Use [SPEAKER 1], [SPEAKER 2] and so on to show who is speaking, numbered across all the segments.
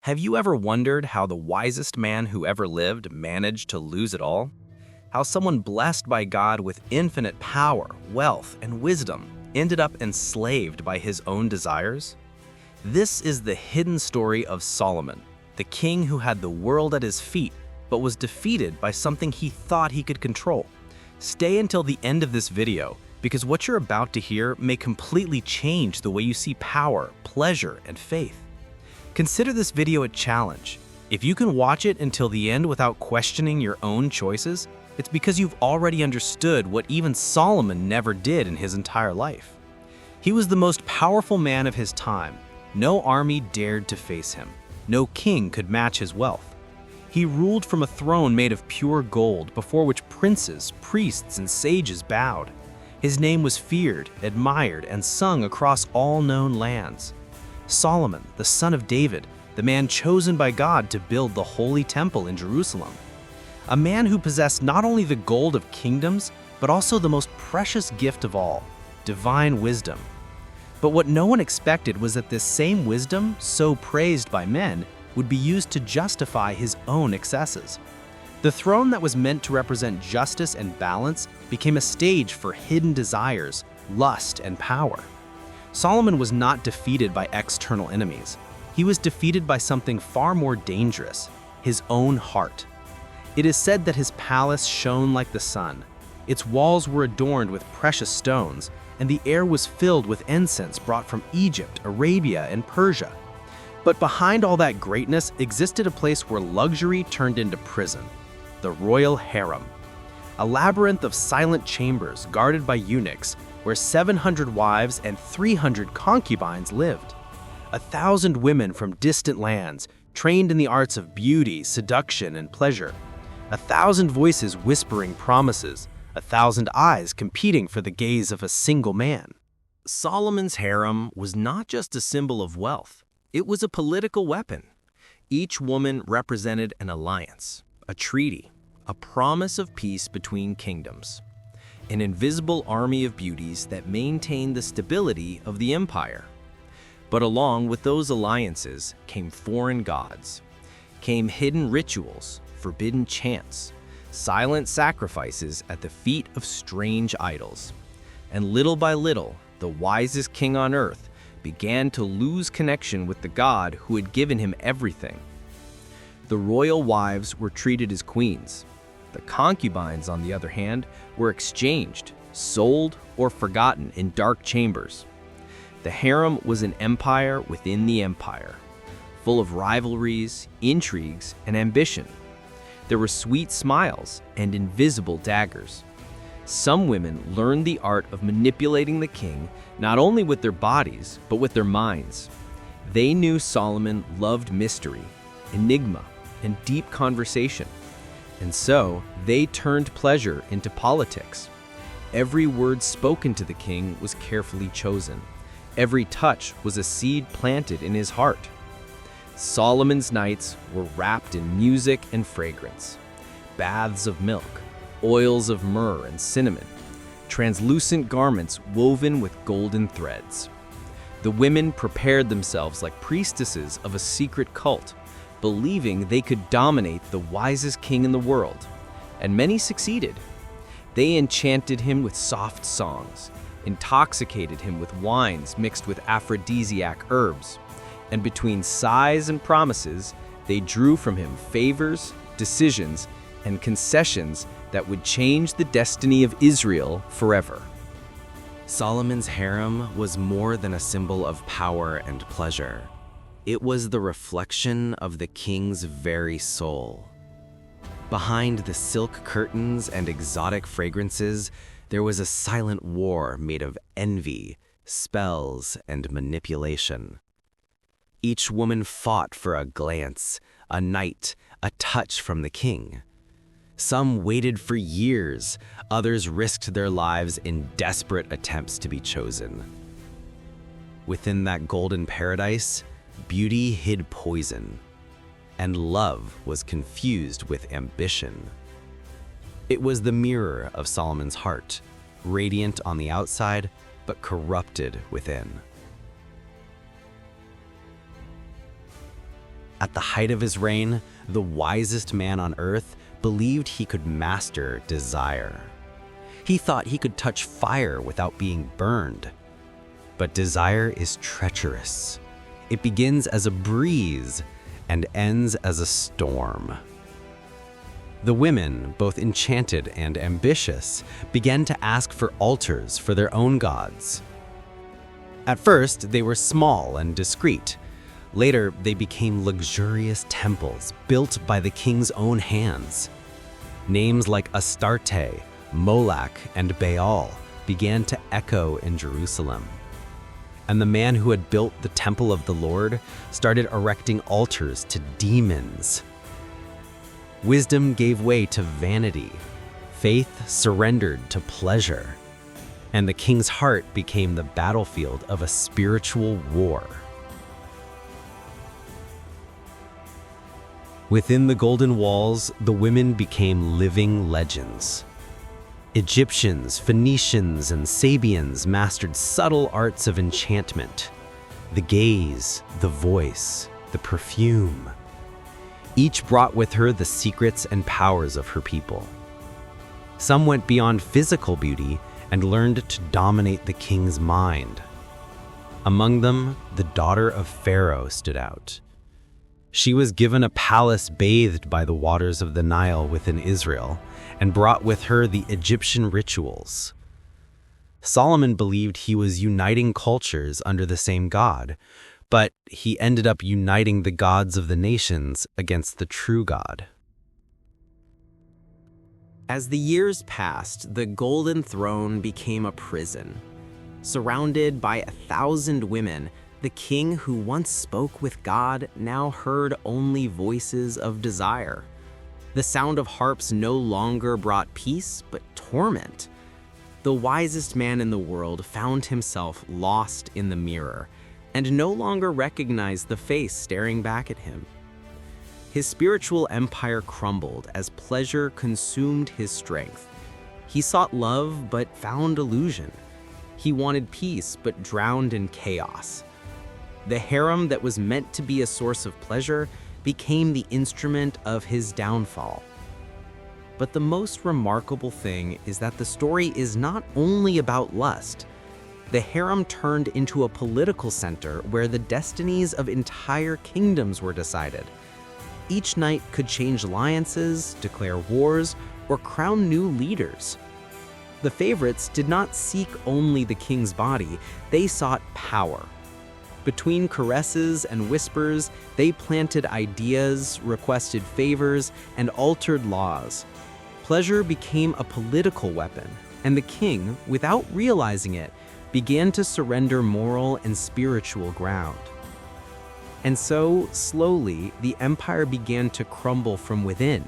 [SPEAKER 1] Have you ever wondered how the wisest man who ever lived managed to lose it all? How someone blessed by God with infinite power, wealth, and wisdom ended up enslaved by his own desires? This is the hidden story of Solomon, the king who had the world at his feet but was defeated by something he thought he could control. Stay until the end of this video, because what you're about to hear may completely change the way you see power, pleasure, and faith. Consider this video a challenge. If you can watch it until the end without questioning your own choices, it's because you've already understood what even Solomon never did in his entire life. He was the most powerful man of his time. No army dared to face him. No king could match his wealth. He ruled from a throne made of pure gold, before which princes, priests, and sages bowed. His name was feared, admired, and sung across all known lands. Solomon, the son of David, the man chosen by God to build the Holy Temple in Jerusalem. A man who possessed not only the gold of kingdoms, but also the most precious gift of all, divine wisdom. But what no one expected was that this same wisdom, so praised by men, would be used to justify his own excesses. The throne that was meant to represent justice and balance became a stage for hidden desires, lust, and power. Solomon was not defeated by external enemies. He was defeated by something far more dangerous, his own heart. It is said that his palace shone like the sun. Its walls were adorned with precious stones, and the air was filled with incense brought from Egypt, Arabia, and Persia. But behind all that greatness existed a place where luxury turned into prison, the royal harem. A labyrinth of silent chambers guarded by eunuchs, where 700 wives and 300 concubines lived. 1,000 women from distant lands, trained in the arts of beauty, seduction, and pleasure. 1,000 voices whispering promises, 1,000 eyes competing for the gaze of a single man. Solomon's harem was not just a symbol of wealth, it was a political weapon. Each woman represented an alliance, a treaty, a promise of peace between kingdoms. An invisible army of beauties that maintained the stability of the empire. But along with those alliances came foreign gods, came hidden rituals, forbidden chants, silent sacrifices at the feet of strange idols. And little by little, the wisest king on earth began to lose connection with the God who had given him everything. The royal wives were treated as queens. The concubines, on the other hand, were exchanged, sold, or forgotten in dark chambers. The harem was an empire within the empire, full of rivalries, intrigues, and ambition. There were sweet smiles and invisible daggers. Some women learned the art of manipulating the king not only with their bodies, but with their minds. They knew Solomon loved mystery, enigma, and deep conversation. And so, they turned pleasure into politics. Every word spoken to the king was carefully chosen. Every touch was a seed planted in his heart. Solomon's nights were wrapped in music and fragrance. Baths of milk, oils of myrrh and cinnamon, translucent garments woven with golden threads. The women prepared themselves like priestesses of a secret cult, believing they could dominate the wisest king in the world, and many succeeded. They enchanted him with soft songs, intoxicated him with wines mixed with aphrodisiac herbs, and between sighs and promises, they drew from him favors, decisions, and concessions that would change the destiny of Israel forever. Solomon's harem was more than a symbol of power and pleasure. It was the reflection of the king's very soul. Behind the silk curtains and exotic fragrances, there was a silent war made of envy, spells, and manipulation. Each woman fought for a glance, a night, a touch from the king. Some waited for years, others risked their lives in desperate attempts to be chosen. Within that golden paradise, beauty hid poison, and love was confused with ambition. It was the mirror of Solomon's heart, radiant on the outside, but corrupted within.
[SPEAKER 2] At the height of his reign, the wisest man on earth believed he could master desire. He thought he could touch fire without being burned. But desire is treacherous. It begins as a breeze and ends as a storm. The women, both enchanted and ambitious, began to ask for altars for their own gods. At first, they were small and discreet. Later, they became luxurious temples built by the king's own hands. Names like Astarte, Moloch, and Baal began to echo in Jerusalem. And the man who had built the temple of the Lord started erecting altars to demons. Wisdom gave way to vanity. Faith surrendered to pleasure. And the king's heart became the battlefield of a spiritual war. Within the golden walls, the women became living legends. Egyptians, Phoenicians, and Sabians mastered subtle arts of enchantment. The gaze, the voice, the perfume. Each brought with her the secrets and powers of her people. Some went beyond physical beauty and learned to dominate the king's mind. Among them, the daughter of Pharaoh stood out. She was given a palace bathed by the waters of the Nile within Israel, and brought with her the Egyptian rituals. Solomon believed he was uniting cultures under the same God, but he ended up uniting the gods of the nations against the true God.
[SPEAKER 1] As the years passed, the Golden Throne became a prison. Surrounded by 1,000 women, the king who once spoke with God now heard only voices of desire. The sound of harps no longer brought peace, but torment. The wisest man in the world found himself lost in the mirror and no longer recognized the face staring back at him. His spiritual empire crumbled as pleasure consumed his strength. He sought love but found illusion. He wanted peace but drowned in chaos. The harem that was meant to be a source of pleasure became the instrument of his downfall. But the most remarkable thing is that the story is not only about lust. The harem turned into a political center where the destinies of entire kingdoms were decided. Each night could change alliances, declare wars, or crown new leaders. The favorites did not seek only the king's body, they sought power. Between caresses and whispers, they planted ideas, requested favors, and altered laws. Pleasure became a political weapon, and the king, without realizing it, began to surrender moral and spiritual ground. And so, slowly, the empire began to crumble from within.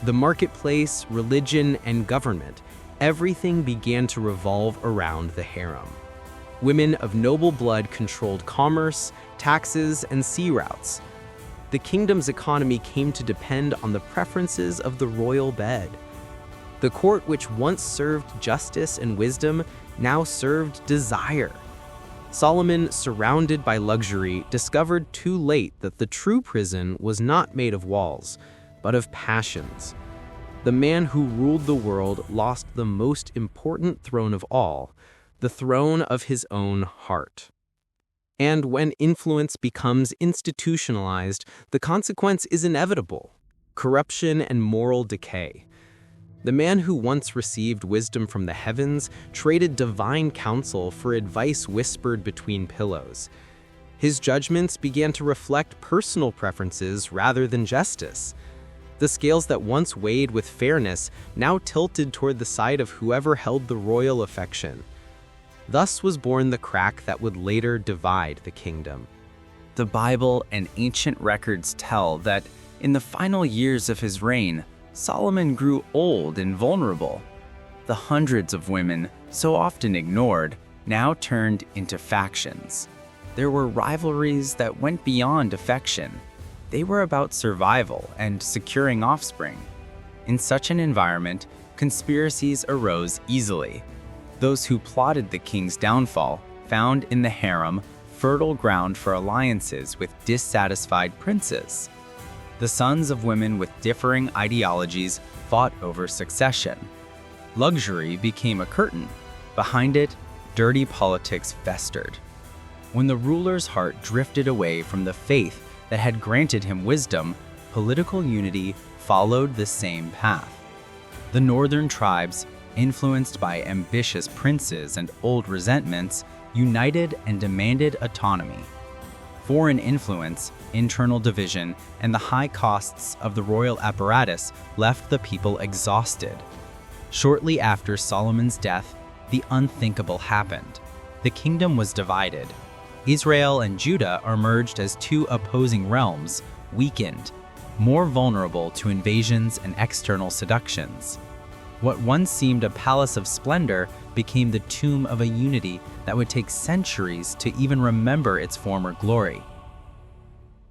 [SPEAKER 1] The marketplace, religion, and government, everything began to revolve around the harem. Women of noble blood controlled commerce, taxes, and sea routes. The kingdom's economy came to depend on the preferences of the royal bed. The court, which once served justice and wisdom, now served desire. Solomon, surrounded by luxury, discovered too late that the true prison was not made of walls, but of passions. The man who ruled the world lost the most important throne of all, the throne of his own heart. And when influence becomes institutionalized, the consequence is inevitable: corruption and moral decay. The man who once received wisdom from the heavens traded divine counsel for advice whispered between pillows. His judgments began to reflect personal preferences rather than justice. The scales that once weighed with fairness now tilted toward the side of whoever held the royal affection. Thus was born the crack that would later divide the kingdom.
[SPEAKER 3] The Bible and ancient records tell that in the final years of his reign, Solomon grew old and vulnerable. The hundreds of women, so often ignored, now turned into factions. There were rivalries that went beyond affection. They were about survival and securing offspring. In such an environment, conspiracies arose easily. Those who plotted the king's downfall found in the harem fertile ground for alliances with dissatisfied princes. The sons of women with differing ideologies fought over succession. Luxury became a curtain. Behind it, dirty politics festered. When the ruler's heart drifted away from the faith that had granted him wisdom, political unity followed the same path. The northern tribes, influenced by ambitious princes and old resentments, united and demanded autonomy. Foreign influence, internal division, and the high costs of the royal apparatus left the people exhausted. Shortly after Solomon's death, the unthinkable happened. The kingdom was divided. Israel and Judah are merged as two opposing realms, weakened, more vulnerable to invasions and external seductions. What once seemed a palace of splendor became the tomb of a unity that would take centuries to even remember its former glory.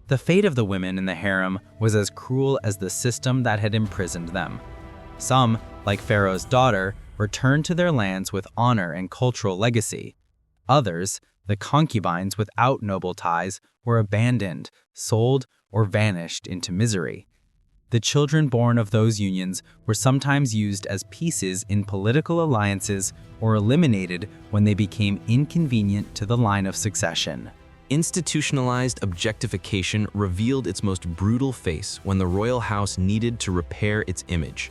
[SPEAKER 3] The fate of the women in the harem was as cruel as the system that had imprisoned them. Some, like Pharaoh's daughter, returned to their lands with honor and cultural legacy. Others, the concubines without noble ties, were abandoned, sold, or vanished into misery. The children born of those unions were sometimes used as pieces in political alliances or eliminated when they became inconvenient to the line of succession.
[SPEAKER 1] Institutionalized objectification revealed its most brutal face when the royal house needed to repair its image.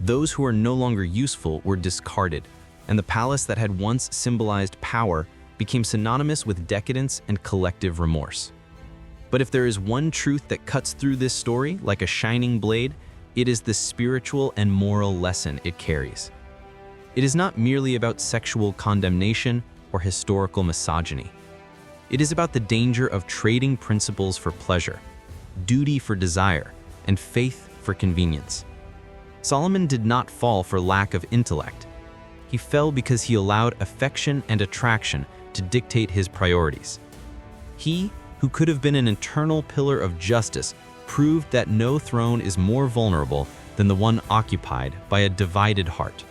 [SPEAKER 1] Those who were no longer useful were discarded, and the palace that had once symbolized power became synonymous with decadence and collective remorse. But if there is one truth that cuts through this story like a shining blade, it is the spiritual and moral lesson it carries. It is not merely about sexual condemnation or historical misogyny. It is about the danger of trading principles for pleasure, duty for desire, and faith for convenience. Solomon did not fall for lack of intellect. He fell because he allowed affection and attraction to dictate his priorities. He, who could have been an eternal pillar of justice, proved that no throne is more vulnerable than the one occupied by a divided heart.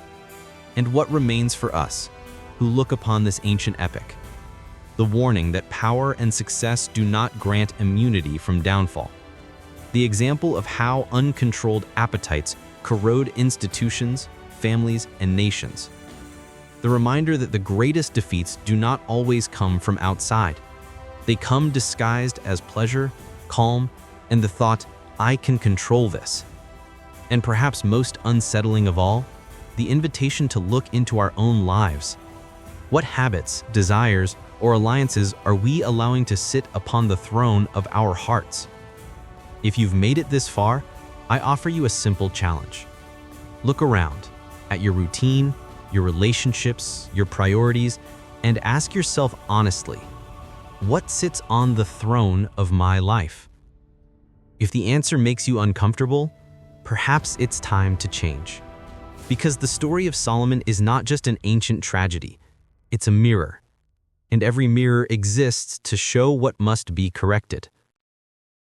[SPEAKER 1] And what remains for us, who look upon this ancient epic? The warning that power and success do not grant immunity from downfall. The example of how uncontrolled appetites corrode institutions, families, and nations. The reminder that the greatest defeats do not always come from outside. They come disguised as pleasure, calm, and the thought, I can control this. And perhaps most unsettling of all, the invitation to look into our own lives. What habits, desires, or alliances are we allowing to sit upon the throne of our hearts? If you've made it this far, I offer you a simple challenge. Look around at your routine, your relationships, your priorities, and ask yourself honestly, what sits on the throne of my life? If the answer makes you uncomfortable, perhaps it's time to change. Because the story of Solomon is not just an ancient tragedy, it's a mirror. And every mirror exists to show what must be corrected.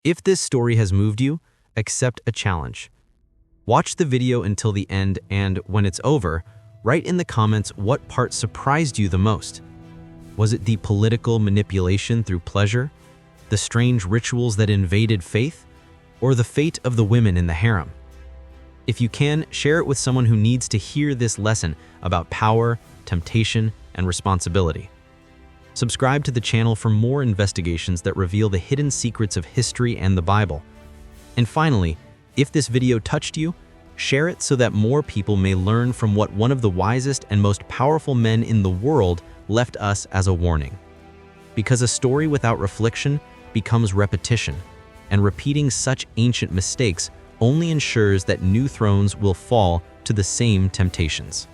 [SPEAKER 1] If this story has moved you, accept a challenge. Watch the video until the end, and when it's over, write in the comments what part surprised you the most. Was it the political manipulation through pleasure, the strange rituals that invaded faith, or the fate of the women in the harem? If you can, share it with someone who needs to hear this lesson about power, temptation, and responsibility. Subscribe to the channel for more investigations that reveal the hidden secrets of history and the Bible. And finally, if this video touched you, share it so that more people may learn from what one of the wisest and most powerful men in the world left us as a warning. Because a story without reflection becomes repetition, and repeating such ancient mistakes only ensures that new thrones will fall to the same temptations.